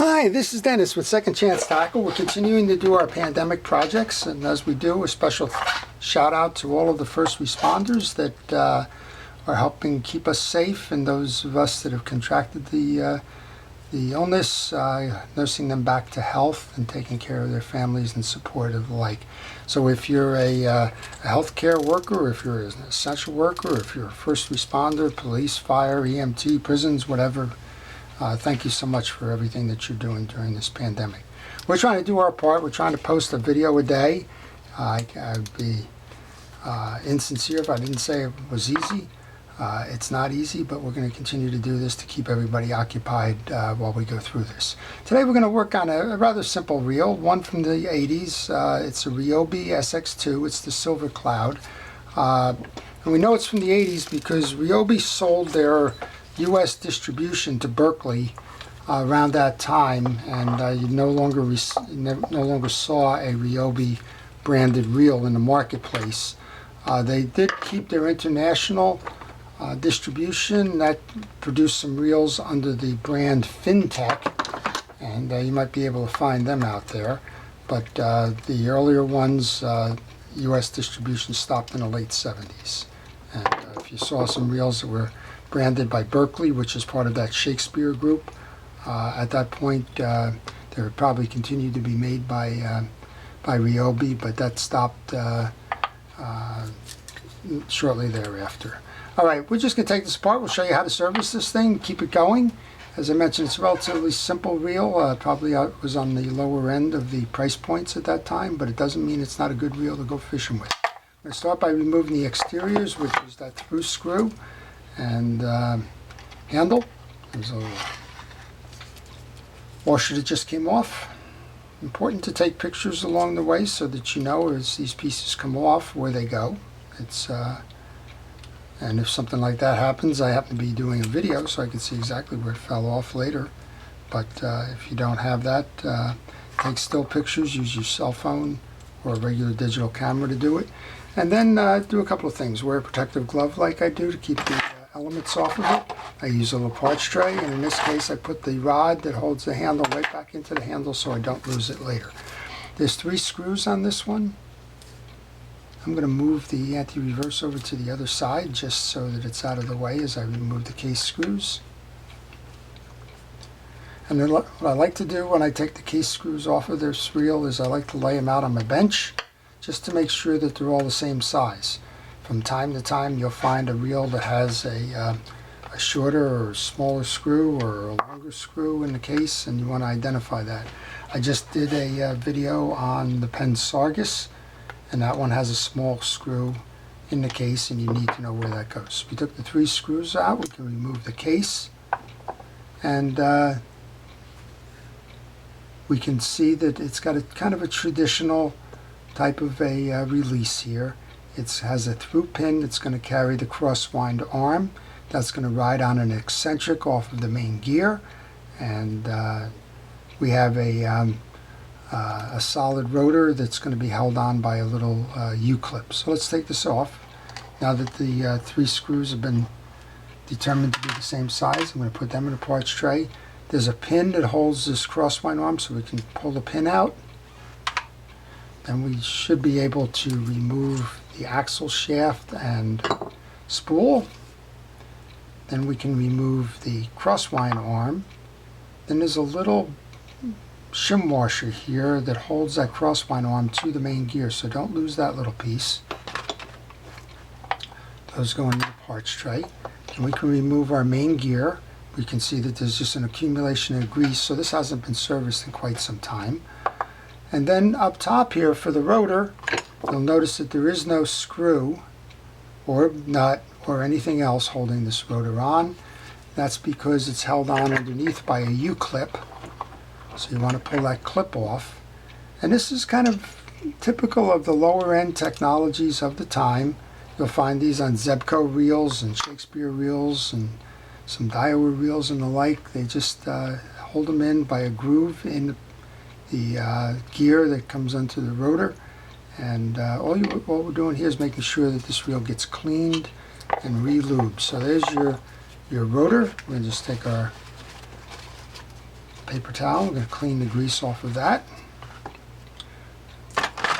Hi, this is Dennis with Second Chance Tackle. We're continuing to do our pandemic projects, and as we do, a special shout out to all of the first responders that are helping keep us safe, and those of us that have contracted the illness, nursing them back to health and taking care of their families and support of the like. So if you're a healthcare worker, if you're an essential worker, if you're a first responder, police, fire, EMT, prisons, whatever, thank you so much for everything that you're doing during this pandemic. We're trying to do our part. We're trying to post a video a day. I'd be insincere if I didn't say it was easy. It's not easy, but we're going to continue to do this to keep everybody occupied while we go through this. Today we're going to work on a rather simple reel, one from the 80s. It's a Ryobi SX2. It's the Silver Cloud. And we know it's from the 80s because Ryobi sold their U.S. distribution to Berkeley around that time, and you no longer saw a Ryobi branded reel in the marketplace. They did keep their international distribution that produced some reels under the brand FinTech, and you might be able to find them out there. But the earlier ones, U.S. distribution stopped in the late 70s. And if you saw some reels that were branded by Berkeley, which is part of that Shakespeare group, at that point they would probably continue to be made by Ryobi, but that stopped shortly thereafter. All right, we're just going to take this apart. We'll show you how to service this thing, keep it going. As I mentioned, it's a relatively simple reel. Probably was on the lower end of the price points at that time, but it doesn't mean it's not a good reel to go fishing with. I'm going to start by removing the exteriors, which is that through screw and handle. There's a washer that just came off. Important to take pictures along the way so that you know as these pieces come off where they go. And if something like that happens, I happen to be doing a video so I can see exactly where it fell off later. But if you don't have that, take still pictures, use your cell phone or a regular digital camera to do it. And then do a couple of things. Wear a protective glove like I do to keep the elements off of it. I use a little parts tray, and in this case I put the rod that holds the handle right back into the handle so I don't lose it later. There's 3 screws on this one. I'm going to move the anti-reverse over to the other side just so that it's out of the way as I remove the case screws. And then what I like to do when I take the case screws off of this reel is I like to lay them out on my bench just to make sure that they're all the same size. From time to time you'll find a reel that has a shorter or smaller screw or a longer screw in the case, and you want to identify that. I just did a video on the Penn Sargus, and that one has a small screw in the case, and you need to know where that goes. We took the 3 screws out. We can remove the case, and we can see that it's got a kind of a traditional type of a release here. It has a through pin that's going to carry the crosswind arm. That's going to ride on an eccentric off of the main gear, and we have a solid rotor that's going to be held on by a little U-clip. So let's take this off. Now that the 3 screws have been determined to be the same size, I'm going to put them in a parts tray. There's a pin that holds this crosswind arm, so we can pull the pin out. Then we should be able to remove the axle shaft and spool. Then we can remove the crosswind arm. Then there's a little shim washer here that holds that crosswind arm to the main gear, so don't lose that little piece. Those go in the parts tray. And we can remove our main gear. We can see that there's just an accumulation of grease, so this hasn't been serviced in quite some time. And then up top here for the rotor, you'll notice that there is no screw or nut or anything else holding this rotor on. That's because it's held on underneath by a U-clip. So you want to pull that clip off. And this is kind of typical of the lower end technologies of the time. You'll find these on Zebco reels and Shakespeare reels and some Daiwa reels and the like. They just hold them in by a groove in the gear that comes onto the rotor. And all we're doing here is making sure that this reel gets cleaned and re-lubed. So there's your rotor. We're going to just take our paper towel. We're going to clean the grease off of that.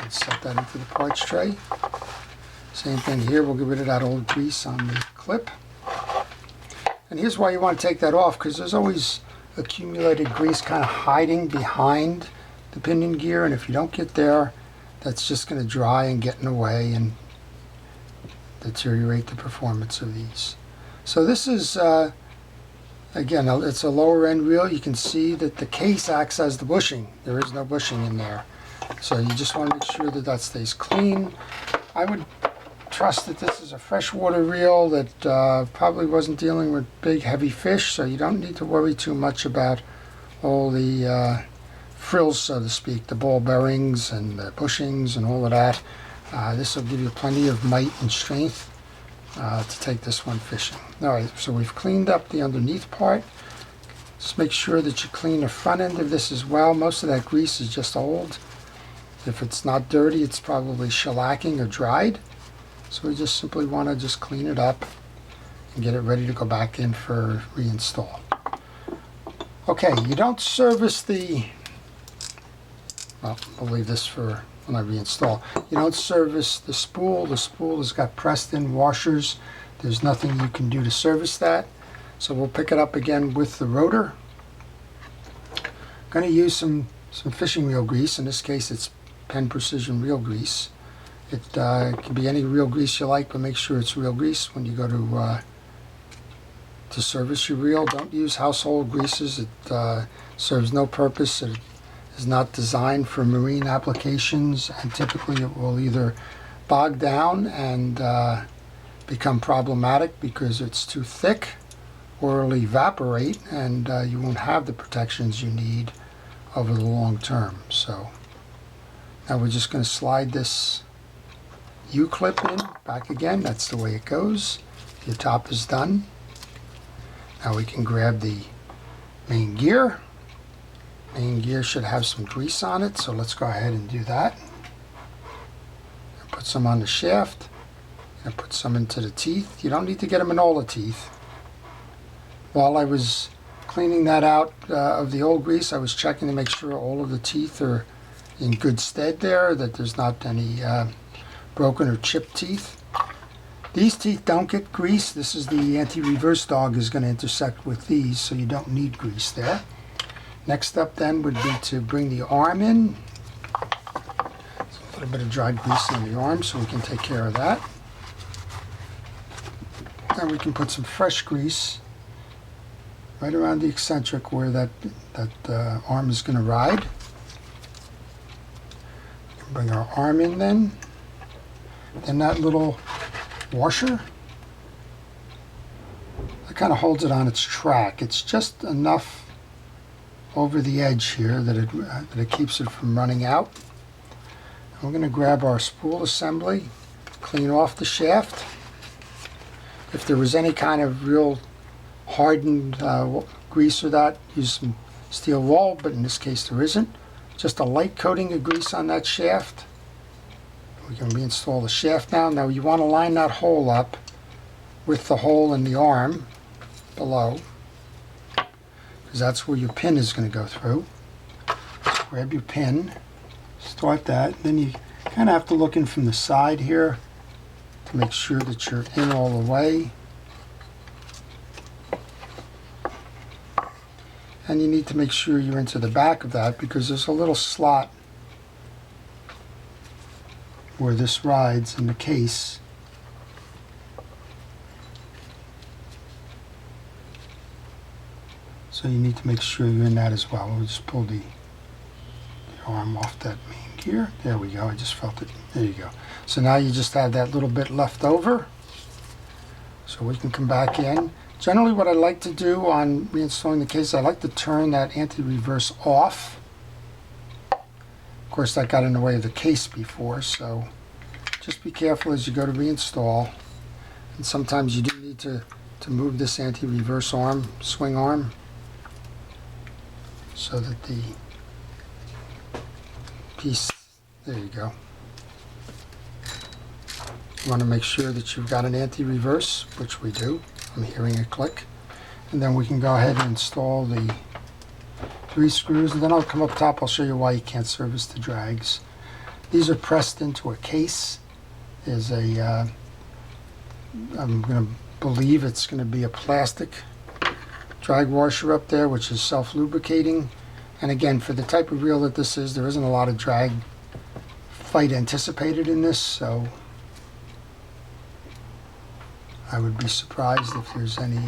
And set that into the parts tray. Same thing here, we'll get rid of that old grease on the clip. And here's why you want to take that off, because there's always accumulated grease kind of hiding behind the pinion gear, and if you don't get there, that's just going to dry and get in the way and deteriorate the performance of these. So this is, again, it's a lower end reel. You can see that the case acts as the bushing. There is no bushing in there. So you just want to make sure that that stays clean. I would trust that this is a freshwater reel that probably wasn't dealing with big heavy fish, so you don't need to worry too much about all the frills, so to speak, the ball bearings and the bushings and all of that. This will give you plenty of might and strength to take this one fishing. Alright, so we've cleaned up the underneath part. Just make sure that you clean the front end of this as well. Most of that grease is just old. If it's not dirty, it's probably shellacking or dried. So we just simply want to just clean it up and get it ready to go back in for reinstall. Okay, you don't service the, well, I'll leave this for when I reinstall. You don't service the spool. The spool has got pressed in washers. There's nothing you can do to service that. So we'll pick it up again with the rotor. I'm going to use some fishing reel grease. In this case, it's Penn Precision reel grease. It can be any reel grease you like, but make sure it's real grease when you go to service your reel. Don't use household greases. It serves no purpose. It is not designed for marine applications, and typically it will either bog down and become problematic because it's too thick, or it'll evaporate and you won't have the protections you need over the long term. So now we're just going to slide this U-clip in back again. That's the way it goes. Your top is done. Now we can grab the main gear. Main gear should have some grease on it, so let's go ahead and do that. And put some on the shaft and put some into the teeth. You don't need to get them in all the teeth. While I was cleaning that out of the old grease, I was checking to make sure all of the teeth are in good stead there, that there's not any broken or chipped teeth. These teeth don't get grease. This is the anti-reverse dog is going to intersect with these, so you don't need grease there. Next up then would be to bring the arm in. A little bit of dried grease on the arm so we can take care of that. And we can put some fresh grease right around the eccentric where that arm is going to ride. We can bring our arm in then. And that little washer, that kind of holds it on its track. It's just enough over the edge here that it keeps it from running out. And we're going to grab our spool assembly, clean off the shaft. If there was any kind of real hardened grease or that, use some steel wool, but in this case there isn't. Just a light coating of grease on that shaft. We can reinstall the shaft now. Now you want to line that hole up with the hole in the arm below, because that's where your pin is going to go through. Just grab your pin, start that, then you kind of have to look in from the side here to make sure that you're in all the way. And you need to make sure you're into the back of that, because there's a little slot where this rides in the case. So you need to make sure you're in that as well. We'll just pull the arm off that main gear. There we go. I just felt it. There you go. So now you just have that little bit left over. So we can come back in. Generally what I like to do on reinstalling the case, I like to turn that anti-reverse off. Of course, that got in the way of the case before, so just be careful as you go to reinstall. And sometimes you do need to move this anti-reverse arm, swing arm, so that the piece, there you go. You want to make sure that you've got an anti-reverse, which we do. I'm hearing a click. And then we can go ahead and install the 3 screws, and then I'll come up top. I'll show you why you can't service the drags. These are pressed into a case. There's a, I'm going to believe it's going to be a plastic drag washer up there, which is self-lubricating. And again, for the type of reel that this is, there isn't a lot of drag fight anticipated in this, so I would be surprised if there's any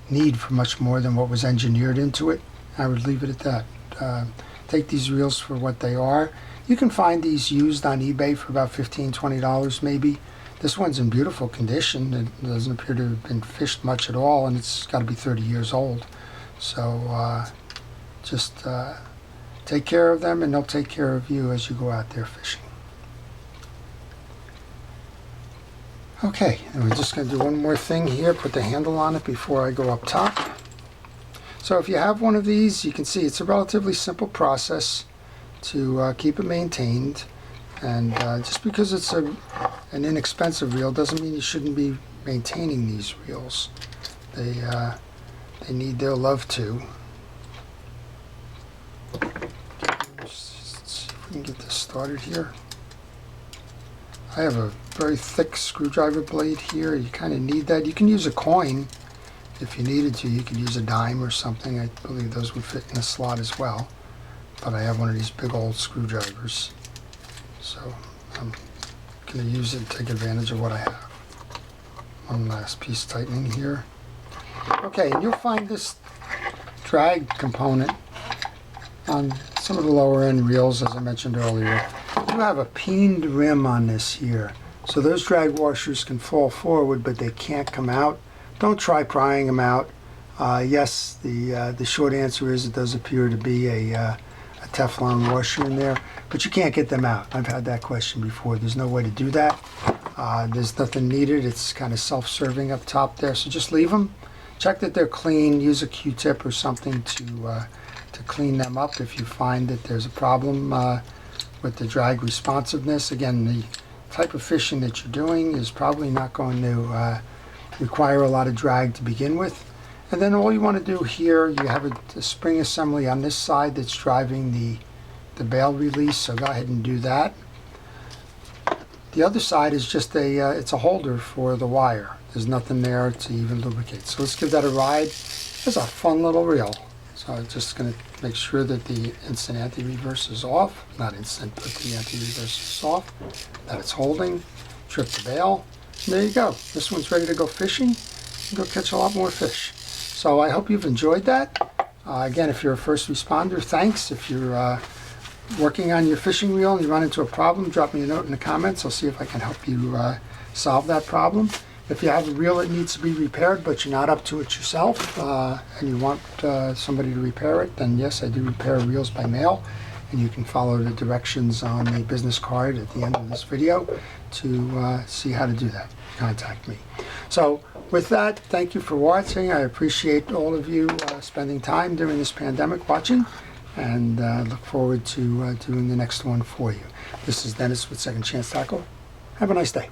need for much more than what was engineered into it. I would leave it at that. Take these reels for what they are. You can find these used on eBay for about $15, $20 maybe. This one's in beautiful condition. It doesn't appear to have been fished much at all, and it's got to be 30 years old. So just take care of them, and they'll take care of you as you go out there fishing. Okay, and we're just going to do one more thing here, put the handle on it before I go up top. So if you have one of these, you can see it's a relatively simple process to keep it maintained. And just because it's an inexpensive reel doesn't mean you shouldn't be maintaining these reels. They need their love too. Let's see if we can get this started here. I have a very thick screwdriver blade here. You kind of need that. You can use a coin if you needed to. You could use a dime or something. I believe those would fit in the slot as well. But I have one of these big old screwdrivers. So I'm going to use it and take advantage of what I have. One last piece tightening here. Okay, and you'll find this drag component on some of the lower end reels, as I mentioned earlier. You have a peened rim on this here. So those drag washers can fall forward, but they can't come out. Don't try prying them out. Yes, the short answer is it does appear to be a Teflon washer in there, but you can't get them out. I've had that question before. There's no way to do that. There's nothing needed. It's kind of self-serving up top there, so just leave them. Check that they're clean. Use a Q-tip or something to clean them up if you find that there's a problem with the drag responsiveness. Again, the type of fishing that you're doing is probably not going to require a lot of drag to begin with. And then all you want to do here, you have a spring assembly on this side that's driving the bail release, so go ahead and do that. The other side is just it's a holder for the wire. There's nothing there to even lubricate. So let's give that a ride. It's a fun little reel. So I'm just going to make sure that the instant anti-reverse is off. Not instant, but the anti-reverse is off. That it's holding. Trip the bail. And there you go. This one's ready to go fishing. And go catch a lot more fish. So I hope you've enjoyed that. Again, if you're a first responder, thanks. If you're working on your fishing reel and you run into a problem, drop me a note in the comments. I'll see if I can help you solve that problem. If you have a reel that needs to be repaired, but you're not up to it yourself, and you want somebody to repair it, then yes, I do repair reels by mail. And you can follow the directions on the business card at the end of this video to see how to do that. Contact me. So with that, thank you for watching. I appreciate all of you spending time during this pandemic watching, and look forward to doing the next one for you. This is Dennis with Second Chance Tackle. Have a nice day.